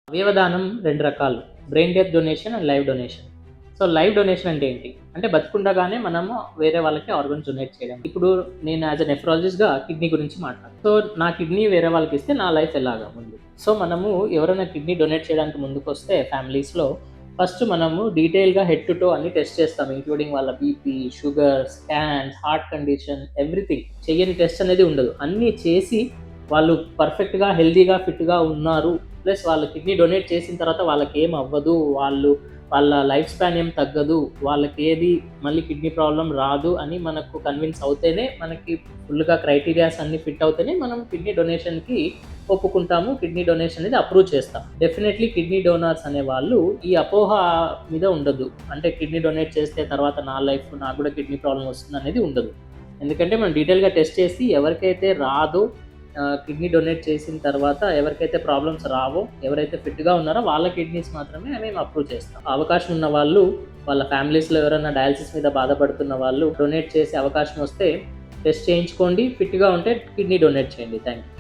అవయవదానం 2 రకాలు. Brain death donation and live donation. So, live donation అంటే ఏంటి? అంటే బతికుండగానే మనము వేరే వాళ్ళకి ఆర్గన్స్ డొనేట్ చేయడం. ఇప్పుడు నేను యాస్ ఎ నెఫ్రాలజిస్ట్‌గా కిడ్నీ గురించి మాట్లాడతాను. సో, నా కిడ్నీ వేరే వాళ్ళకిస్తే నా లైఫ్ ఎలాగా ముందు? సో, మనము ఎవరైనా కిడ్నీ డొనేట్ చేయడానికి ముందుకొస్తే ఫ్యామిలీస్‌లో ఫస్ట్ మనము డీటెయిల్‌గా హెడ్ టు టో అన్నీ టెస్ట్ చేస్తాం. ఇంక్లూడింగ్ వాళ్ళ BP, sugar, scans, heart condition, everything. చెయ్యని టెస్ట్ అనేది ఉండదు. అన్నీ చేసి వాళ్ళు పర్ఫెక్ట్‌గా, హెల్తీగా, ఫిట్‌గా ఉన్నారు. ప్లస్ వాళ్ళు కిడ్నీ డొనేట్ చేసిన తర్వాత వాళ్ళకేం అవ్వదు. వాళ్ళ లైఫ్ స్పాన్ ఏం తగ్గదు. వాళ్ళకేది మళ్ళీ కిడ్నీ ప్రాబ్లమ్ రాదు అని మనకు కన్విన్స్ అవుతేనే, మనకి ఫుల్‌గా క్రైటీరియాస్ అన్నీ ఫిట్ అవుతేనే మనం కిడ్నీ డొనేషన్‌కి ఒప్పుకుంటాము. కిడ్నీ డొనేషన్ అనేది అప్రూవ్ చేస్తాం. డెఫినెట్‌లీ కిడ్నీ డోనర్స్ అనేవాళ్ళు ఈ అపోహ మీద ఉండొద్దు. అంటే కిడ్నీ డొనేట్ చేస్తే తర్వాత నాకు కూడా కిడ్నీ ప్రాబ్లమ్ వస్తుందనేది ఉండదు. ఎందుకంటే మనం డీటెయిల్‌గా టెస్ట్ చేసి ఎవరికైతే రాదో, కిడ్నీ డొనేట్ చేసిన తర్వాత ఎవరికైతే ప్రాబ్లమ్స్ రావో, ఎవరైతే ఫిట్‌గా ఉన్నారో వాళ్ళ కిడ్నీస్ మాత్రమే మేము అప్రూవ్ చేస్తాం. అవకాశం ఉన్న వాళ్ళు, వాళ్ళ ఫ్యామిలీస్‌లో ఎవరైనా డయాలిసిస్ మీద బాధపడుతున్న వాళ్ళు డొనేట్ చేసే అవకాశం వస్తే టెస్ట్ చేయించుకోండి. ఫిట్‌గా ఉంటే కిడ్నీ డొనేట్ చేయండి. Thank you.